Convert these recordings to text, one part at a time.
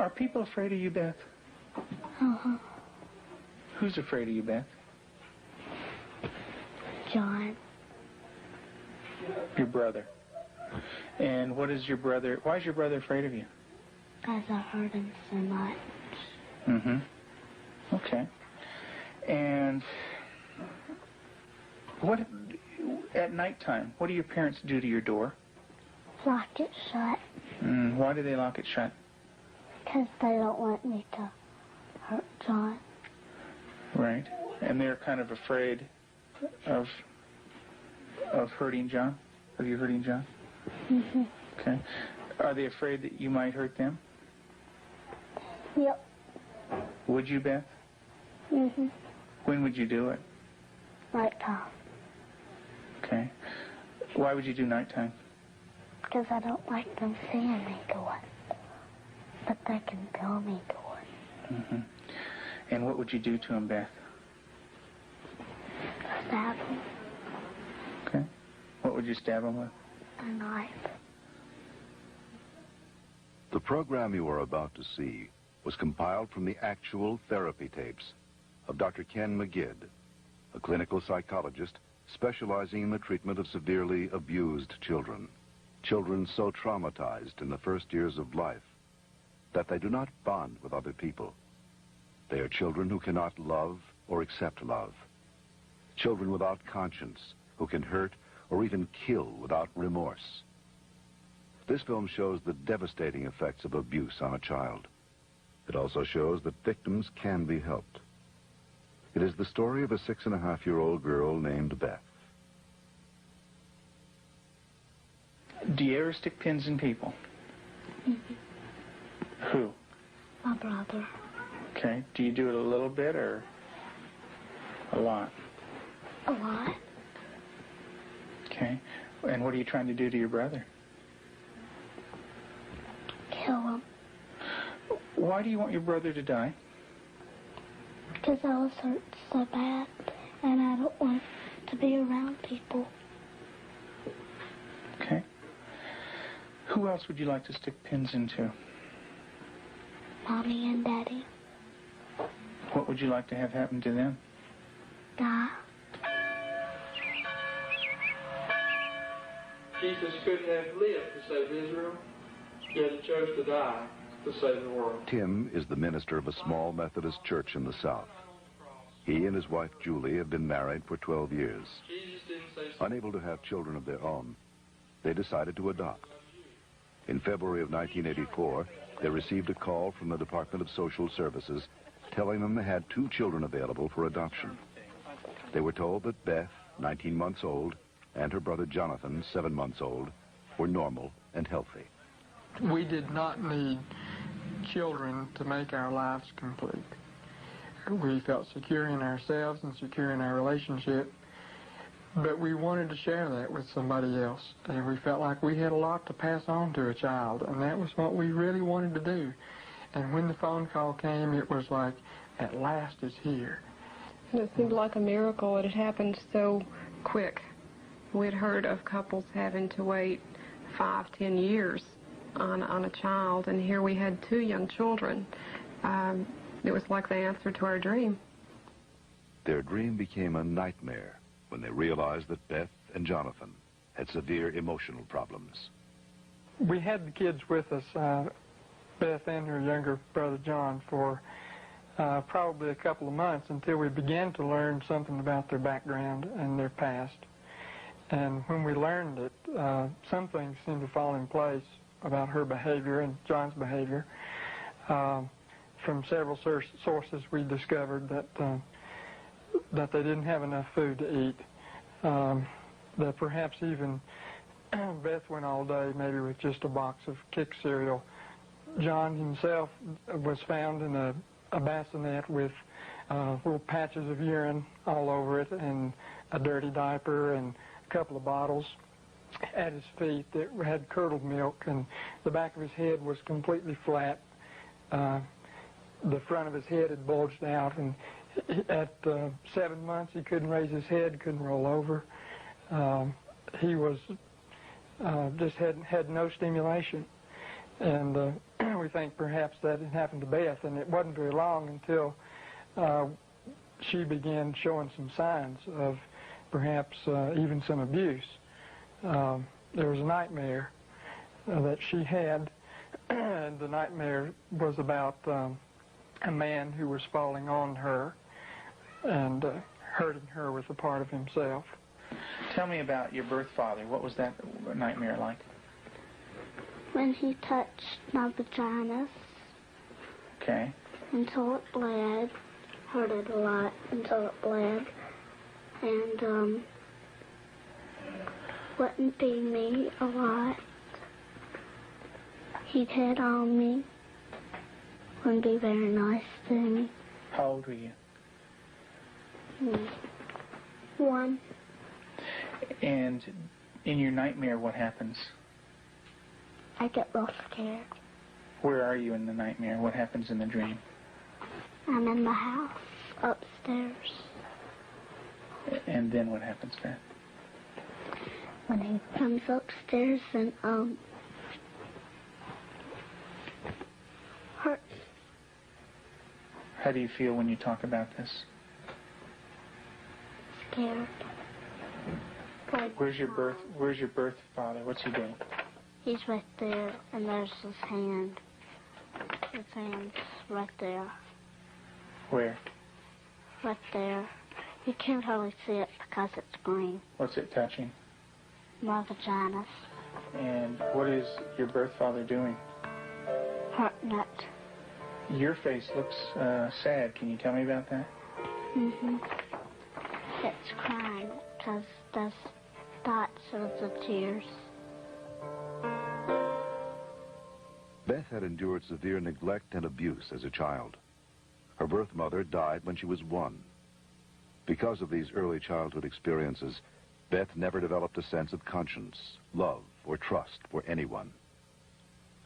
Are people afraid of you, Beth? Uh-huh. Who's afraid of you, Beth? John. Your brother. And what is your brother, why is your brother afraid of you? Because I hurt him so much. Mm-hmm. Okay. And what, at nighttime, what do your parents do to your door? Lock it shut. Why do they lock it shut? Because they don't want me to hurt John. Right. And they're kind of afraid of hurting John? Of you hurting John? Mm-hmm. Okay. Are they afraid that you might hurt them? Yep. Would you, Beth? Mm-hmm. When would you do it? Nighttime. Okay. Why would you do nighttime? Because I don't like them seeing me do it. But they can feel me do it. Mm-hmm. And what would you do to him, Beth? Stab him. Okay. What would you stab him with? A knife. The program you are about to see was compiled from the actual therapy tapes of Dr. Ken McGidd, a clinical psychologist specializing in the treatment of severely abused children. Children so traumatized in the first years of life that they do not bond with other people. They are children who cannot love or accept love. Children without conscience who can hurt or even kill without remorse. This film shows the devastating effects of abuse on a child. It also shows that victims can be helped. It is the story of a 6.5-year-old girl named Beth. Do you ever stick pins in people? Mm-hmm. Who? My brother. Okay. Do you do it a little bit or a lot? A lot. Okay. And what are you trying to do to your brother? Kill him. Why do you want your brother to die? Because I was hurt so bad, and I don't want to be around people. Okay. Who else would you like to stick pins into? Mommy and Daddy. What would you like to have happen to them? Die. Jesus could have lived to save Israel, yet he chose to die to save the world. Tim is the minister of a small Methodist church in the South. He and his wife Julie have been married for 12 years. Unable to have children of their own, they decided to adopt. In February of 1984, they received a call from the Department of Social Services telling them they had 2 children available for adoption. They were told that Beth, 19 months old, and her brother Jonathan, 7 months old, were normal and healthy. We did not need children to make our lives complete. We felt secure in ourselves and secure in our relationship, but we wanted to share that with somebody else, and we felt like we had a lot to pass on to a child, and that was what we really wanted to do. And when the phone call came, it was like, at last it's here. It seemed like a miracle. It had happened so quick. We'd heard of couples having to wait 5, 10 years on a child, and here we had 2 young children. It was like the answer to our dream. Their dream became a nightmare when they realized that Beth and Jonathan had severe emotional problems. We had the kids with us, Beth and her younger brother John, for probably a couple of months until we began to learn something about their background and their past. And when we learned it, some things seemed to fall in place about her behavior and John's behavior. From several sources, we discovered that they didn't have enough food to eat. That perhaps even Beth went all day maybe with just a box of Kick cereal. John himself was found in a bassinet with little patches of urine all over it and a dirty diaper and a couple of bottles at his feet that had curdled milk, and the back of his head was completely flat. The front of his head had bulged out, and at 7 months he couldn't raise his head, couldn't roll over. He was just had no stimulation. And we think perhaps that had happened to Beth, and it wasn't very long until she began showing some signs of perhaps even some abuse. There was a nightmare that she had, and the nightmare was about a man who was falling on her and hurting her with a part of himself. Tell me about your birth father. What was that nightmare like? When he touched my vagina Okay. until it bled, hurt it a lot until it bled, and wouldn't feed me a lot. He'd hit on me, wouldn't be very nice to me. How old were you? 1. And in your nightmare, what happens? I get real scared. Where are you in the nightmare? What happens in the dream? I'm in the house, upstairs. And then what happens, Beth? When he comes upstairs and, hurt. How do you feel when you talk about this? Scared. Like, Where's your birth father? What's he doing? he's right there, and there's his hand. His hand's right there. Where? Right there. You can't hardly see it because it's green. What's it touching? My vagina. And what is your birth father doing? Hurting it. Your face looks sad. Can you tell me about that? It's crying because there's dots of the tears. Beth had endured severe neglect and abuse as a child. Her birth mother died when she was 1. Because of these early childhood experiences, Beth never developed a sense of conscience, love, or trust for anyone.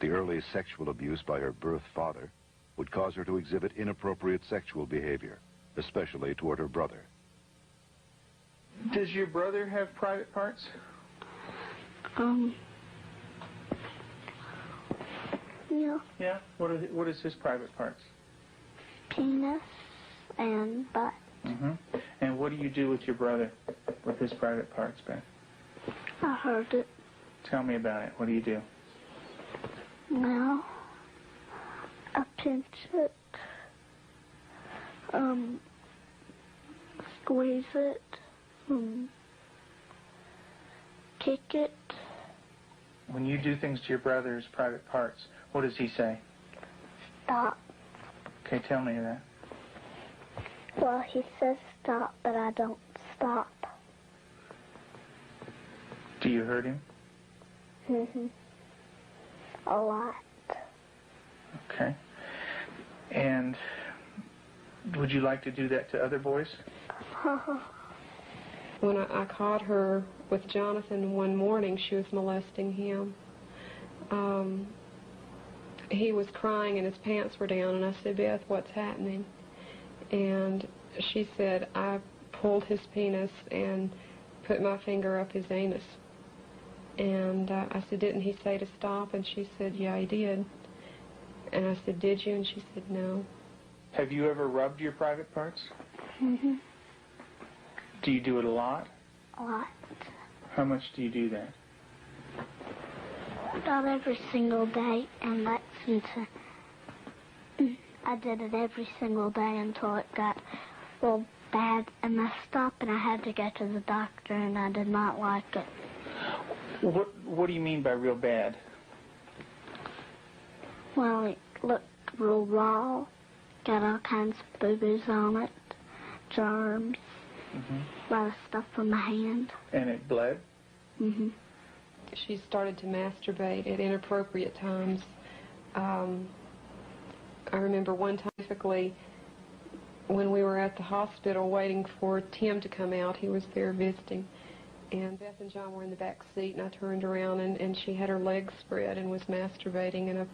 The early sexual abuse by her birth father would cause her to exhibit inappropriate sexual behavior, especially toward her brother. Does your brother have private parts? Yeah. Yeah. What is his private parts? Penis and butt. And what do you do with your brother, with his private parts, Beth? I heard it. Tell me about it. What do you do? Now, I pinch it, squeeze it, kick it. When you do things to your brother's private parts, what does he say? Stop. Okay, tell me that. Well, he says stop, but I don't stop. Do you hurt him? A lot. Okay. And would you like to do that to other boys? When I caught her with Jonathan one morning, she was molesting him. He was crying and his pants were down, and I said, Beth, what's happening? And she said, I pulled his penis and put my finger up his anus. And I said, didn't he say to stop? And she said, yeah, he did. And I said, did you? And she said, no. Have you ever rubbed your private parts? Do you do it a lot? A lot. How much do you do that? Not every single day in Lexington. I did it every single day until it got real bad and messed up, and I had to go to the doctor, and I did not like it. What do you mean by real bad? Well, it looked real raw, got all kinds of boo-boos on it, germs, a lot of stuff from my hand. And it bled? She started to masturbate at inappropriate times. I remember one time, specifically, when we were at the hospital waiting for Tim to come out. He was there visiting. And Beth and John were in the back seat, and I turned around, and she had her legs spread and was masturbating in a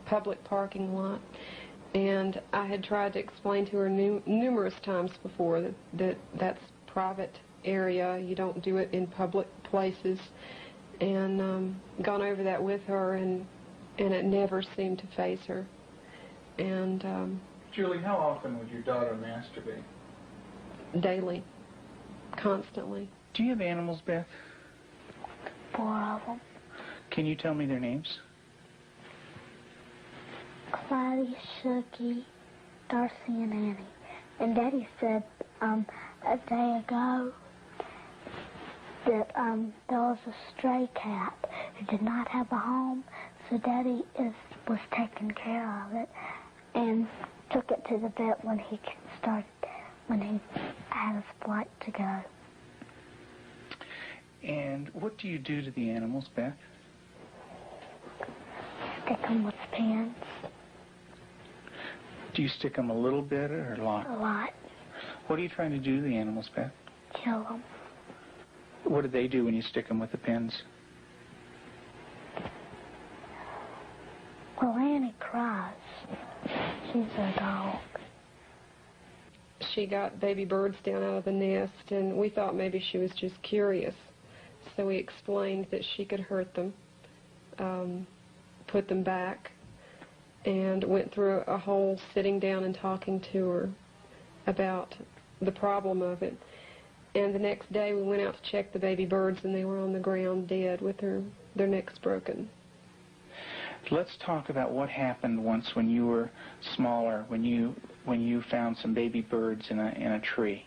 public parking lot. And I had tried to explain to her numerous times before that that's private area. You don't do it in public places. And gone over that with her, and and it never seemed to faze her. And Julie, how often would your daughter masturbate? daily, constantly. Do you have animals, Beth? 4 of them. Can you tell me their names? Clyde, Shuggy, Darcy, and Annie. And Daddy said a day ago that there was a stray cat who did not have a home, so Daddy was taking care of it and took it to the vet when he had his flight to go. And what do you do to the animals, Beth? Stick them with pins. Do you stick them a little bit or a lot? A lot. What are you trying to do to the animals, Beth? Kill them. What do they do when you stick them with the pins? Well, Annie cries. She's a dog. She got baby birds down out of the nest, and we thought maybe she was just curious. So we explained that she could hurt them, put them back, and went through a whole sitting down and talking to her about the problem of it. And the next day we went out to check the baby birds, and they were on the ground dead with their necks broken. Let's talk about what happened once when you were smaller, when you found some baby birds in a tree.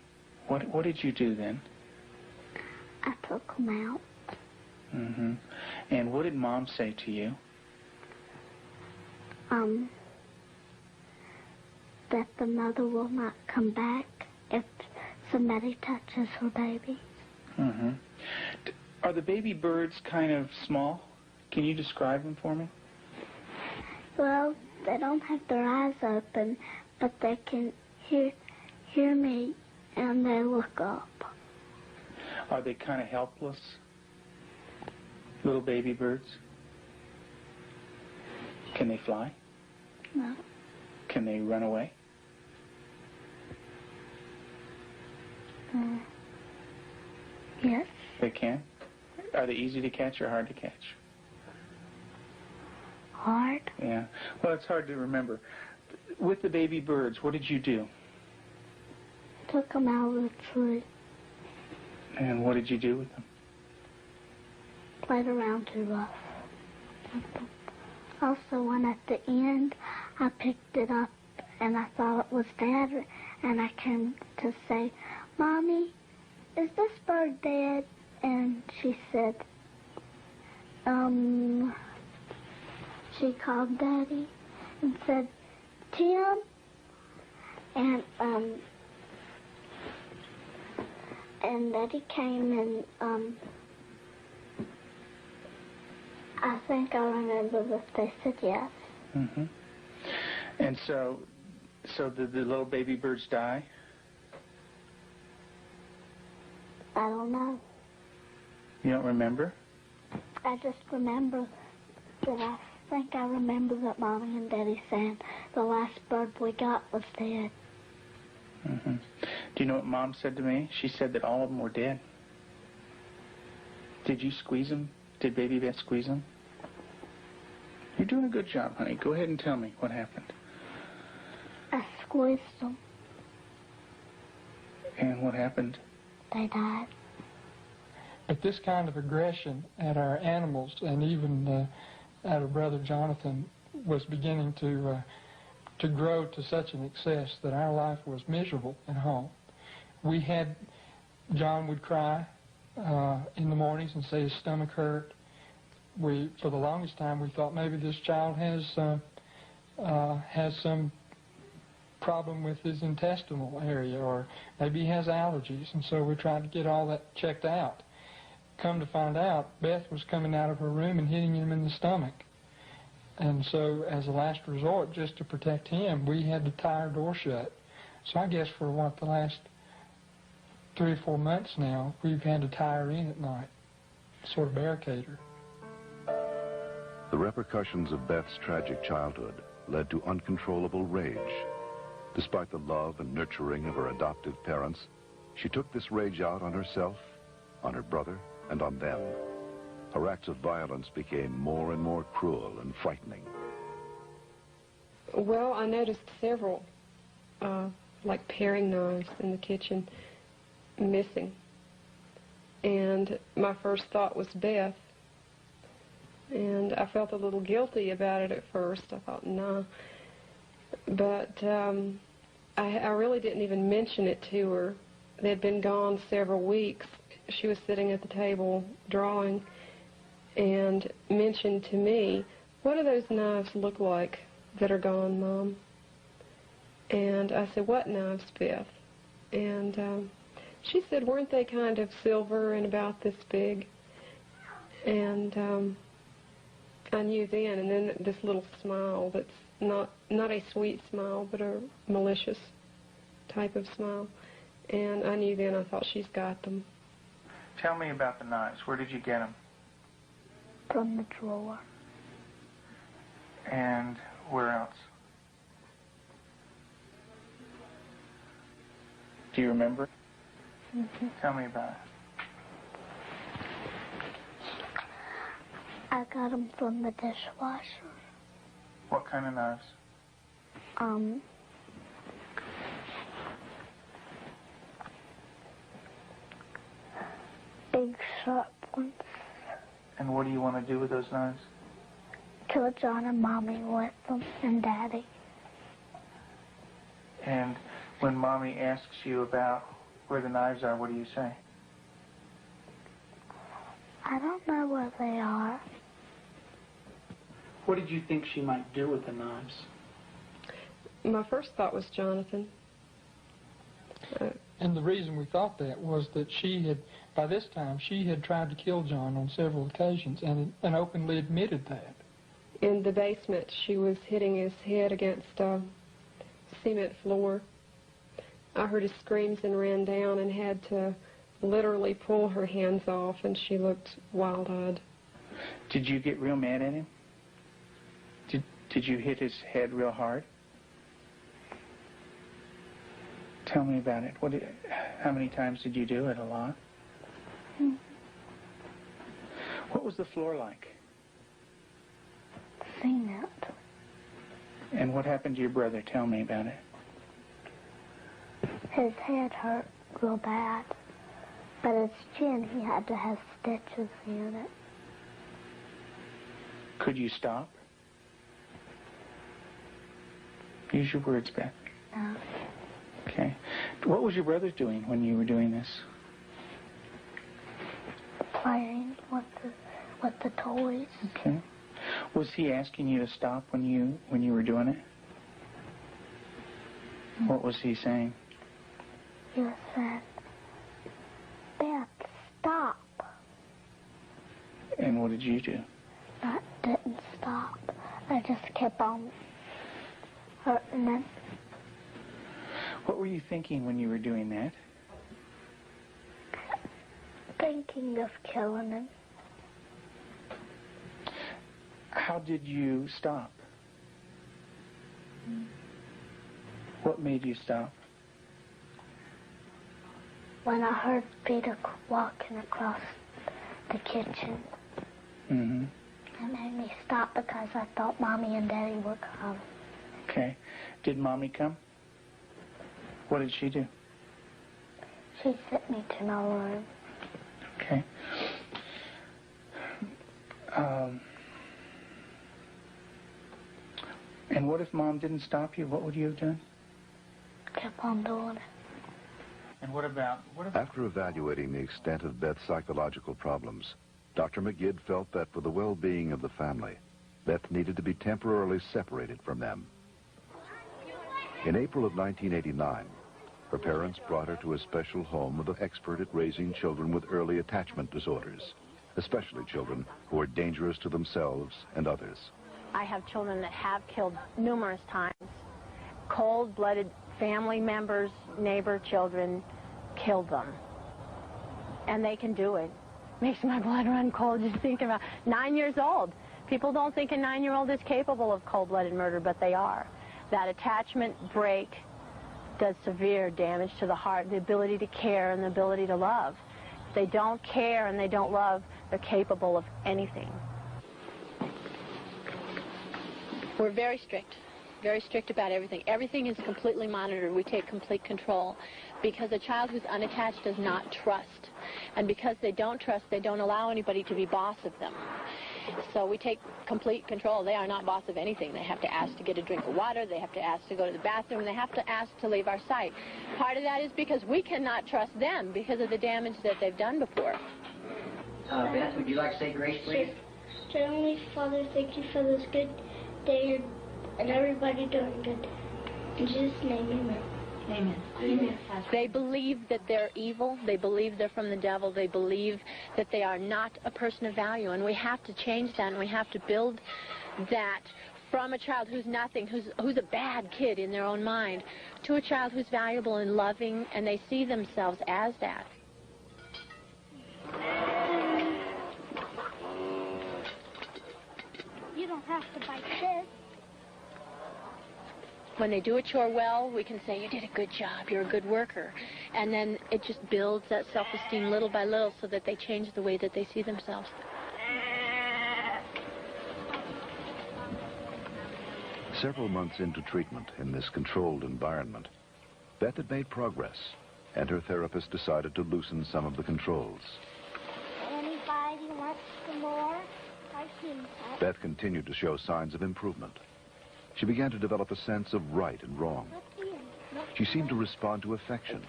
What did you do then? I took them out. Mm-hmm. And what did Mom say to you? That the mother will not come back if somebody touches her baby. Mm-hmm. Are the baby birds kind of small? Can you describe them for me? Well, they don't have their eyes open, but they can hear me, and they look up. Are they kind of helpless? Little baby birds? Can they fly? No. Can they run away? Yes. They can? Are they easy to catch or hard to catch? Hard. Yeah. Well, it's hard to remember. With the baby birds, what did you do? Took them out of the tree. And what did you do with them? Played around too rough. Also, when at the end, I picked it up and I thought it was Dad, and I came to say, Mommy, is this bird dead? And she said, she called Daddy and said, Tim, and Daddy came and, I think I remember that they said yes. Mm-hmm. And so did the little baby birds die? I don't know. You don't remember? I just remember that I remember that Mommy and Daddy said the last bird we got was dead. Mm-hmm. Do you know what Mom said to me? She said that all of them were dead. Did you squeeze them? Did Baby Beth squeeze them? You're doing a good job, honey. Go ahead and tell me what happened. I squeezed them. And what happened? They died. But this kind of aggression at our animals, and even at our brother Jonathan, was beginning to grow to such an excess that our life was miserable at home. John would cry in the mornings and say his stomach hurt. For the longest time, we thought maybe this child has some problem with his intestinal area, or maybe he has allergies, and so we tried to get all that checked out. Come to find out, Beth was coming out of her room and hitting him in the stomach. And so, as a last resort, just to protect him, we had to tie our door shut. So I guess for the last 3 or 4 months now, we've had to tie her in at night, sort of barricade her. The repercussions of Beth's tragic childhood led to uncontrollable rage. Despite the love and nurturing of her adoptive parents, she took this rage out on herself, on her brother, and on them. her acts of violence became more and more cruel and frightening. Well, I noticed several, like paring knives in the kitchen, missing. And my first thought was Beth. And I felt a little guilty about it at first. I thought, nah. But I really didn't even mention it to her. They'd been gone several weeks. She was sitting at the table drawing and mentioned to me, "What do those knives look like that are gone, Mom?" And I said, "What knives, Beth?" And she said, "Weren't they kind of silver and about this big?" And I knew then, and then this little smile that's not a sweet smile, but a malicious type of smile. And I knew then, I thought, she's got them. Tell me about the knives. Where did you get them? From the drawer. And where else? Do you remember? Mm-hmm. Tell me about it. I got them from the dishwasher. What kind of knives? Big sharp ones. And what do you want to do with those knives? Kill John and Mommy with them, and Daddy. And when Mommy asks you about where the knives are, what do you say? I don't know where they are. What did you think she might do with the knives? My first thought was Jonathan. And the reason we thought that was that she had, by this time, she had tried to kill John on several occasions and openly admitted that. In the basement, she was hitting his head against a cement floor. I heard his screams and ran down and had to literally pull her hands off, and she looked wild-eyed. Did you get real mad at him? Did you hit his head real hard? Tell me about it. How many times did you do it? A lot? Mm-hmm. What was the floor like? Cement. And what happened to your brother? Tell me about it. His head hurt real bad, but his chin, he had to have stitches in it. Could you stop? Use your words, Beth. No. Okay. What was your brother doing when you were doing this? Playing with the toys. Okay. Was he asking you to stop when you were doing it? What was he saying? He was saying, "Beth, stop." And what did you do? I didn't stop. I just kept on hurting him. What were you thinking when you were doing that? Thinking of killing him. How did you stop? What made you stop? When I heard Peter walking across the kitchen. Mm-hmm. It made me stop because I thought Mommy and Daddy were coming. Okay. Did Mommy come? What did she do? She sent me to my room. Okay. And what if Mom didn't stop you? What would you have done? Kept on doing it. And what about... After evaluating the extent of Beth's psychological problems, Dr. McGidd felt that for the well-being of the family, Beth needed to be temporarily separated from them. In April of 1989, her parents brought her to a special home with an expert at raising children with early attachment disorders, especially children who are dangerous to themselves and others. I have children that have killed numerous times. Cold-blooded family members, neighbor children killed them. And they can do it. Makes my blood run cold just thinking about 9 years old. People don't think a 9-year-old is capable of cold-blooded murder, but they are. That attachment break does severe damage to the heart, the ability to care and the ability to love. they don't care and they don't love, they're capable of anything. We're very strict about everything. Everything is completely monitored. We take complete control because a child who's unattached does not trust. And because they don't trust, they don't allow anybody to be boss of them. So we take complete control. They are not boss of anything. They have to ask to get a drink of water. They have to ask to go to the bathroom. They have to ask to leave our sight. Part of that is because we cannot trust them because of the damage that they've done before. Beth, would you like to say grace, please? Dear Heavenly Father, thank you for this good day and everybody doing good. In Jesus' name, amen. Amen. Amen. They believe that they're evil. They believe they're from the devil. They believe that they are not a person of value. And we have to change that, and we have to build that from a child who's nothing, who's a bad kid in their own mind, to a child who's valuable and loving, and they see themselves as that. You don't have to bite this. When they do a chore well, we can say, you did a good job, you're a good worker. And then it just builds that self-esteem little by little so that they change the way that they see themselves. Several months into treatment in this controlled environment, Beth had made progress, and her therapist decided to loosen some of the controls. Anybody wants some more? I've seen that. Beth continued to show signs of improvement. She began to develop a sense of right and wrong. She seemed to respond to affection,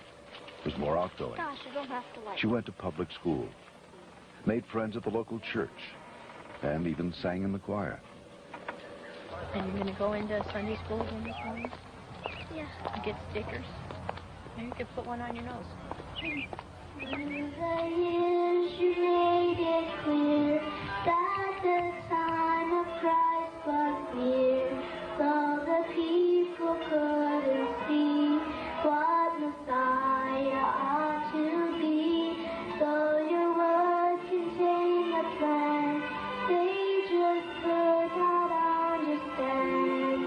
was more outgoing. Gosh, I don't have to like She went to public school, made friends at the local church, and even sang in the choir. And you're going to go into Sunday school again this morning? Yeah. And get stickers? Maybe you could put one on your nose. Through the years you made it clear that the time of Christ was near. Though the people couldn't see what Messiah ought to be, though your word contained a plan, they just could not understand.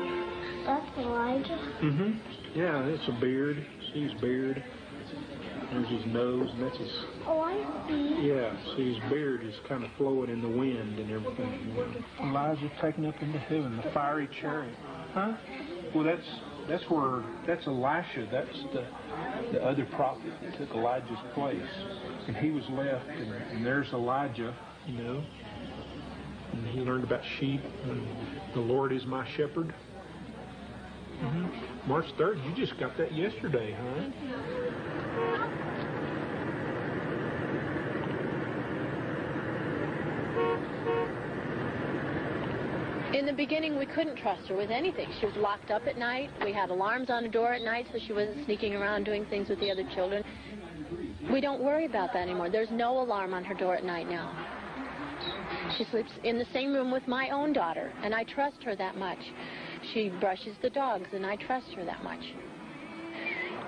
That's Elijah. Mm-hmm. Yeah, it's a beard. See his beard. There's his nose, and that's his... Oh, I see. Yeah, see his beard is kind of flowing in the wind and everything. Elijah taken up into heaven, the fiery chariot. Huh? Well, that's Elisha. That's the other prophet that took Elijah's place. And he was left, and there's Elijah, you know. And he learned about sheep, and the Lord is my shepherd. Mm-hmm. March 3rd, you just got that yesterday, huh? In the beginning, we couldn't trust her with anything. She was locked up at night. We had alarms on the door at night so she wasn't sneaking around doing things with the other children. We don't worry about that anymore. There's no alarm on her door at night now. She sleeps in the same room with my own daughter, and I trust her that much. She brushes the dogs, and I trust her that much.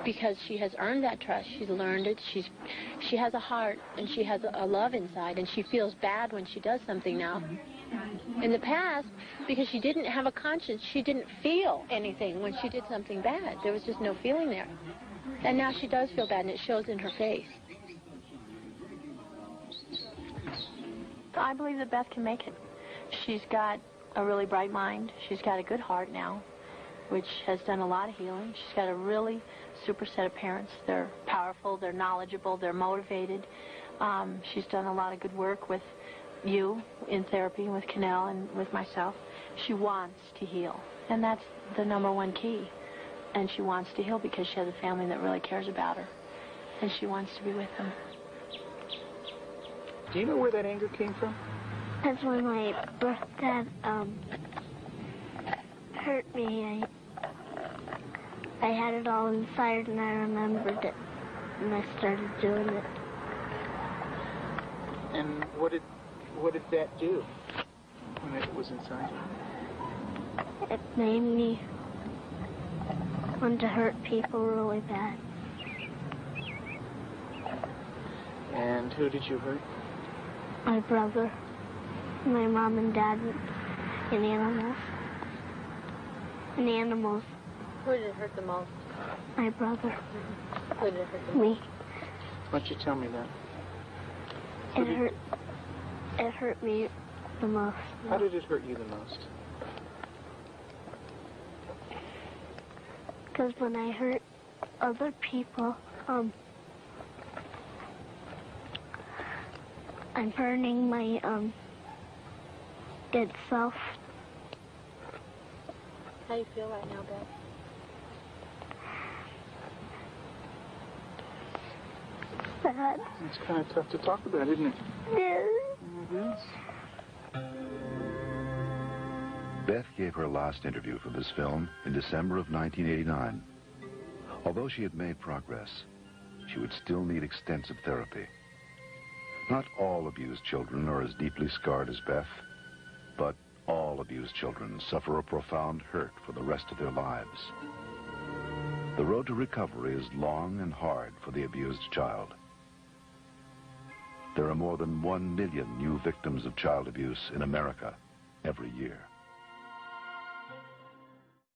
Because she has earned that trust. She's learned it. She has a heart, and she has a love inside, and she feels bad when she does something now. In the past, because she didn't have a conscience, she didn't feel anything when she did something bad. There was just no feeling there. And now she does feel bad, and it shows in her face. I believe that Beth can make it. She's got a really bright mind. She's got a good heart now, which has done a lot of healing. She's got a really super set of parents. They're powerful, they're knowledgeable, they're motivated. She's done a lot of good work with you in therapy, with Cannell and with myself. She wants to heal, and that's the #1 key. And she wants to heal because she has a family that really cares about her, and she wants to be with them. Do you know where that anger came from? That's when my birth dad hurt me. I had it all inside, and I remembered it, and I started doing it. And what did that do when it was inside you? It made me want to hurt people really bad. And who did you hurt? My brother, my mom and dad, and animals. And animals. Who did it hurt the most? My brother. Who did it hurt the most? Me. Why don't you tell me that? It hurt me the most. How did it hurt you the most? Because when I hurt other people, I'm hurting my good self. How do you feel right now, Beth? Sad. It's kind of tough to talk about, isn't it? Yes. It is. Beth gave her last interview for this film in December of 1989. Although she had made progress, she would still need extensive therapy. Not all abused children are as deeply scarred as Beth, but all abused children suffer a profound hurt for the rest of their lives. The road to recovery is long and hard for the abused child. There are more than 1 million new victims of child abuse in America every year.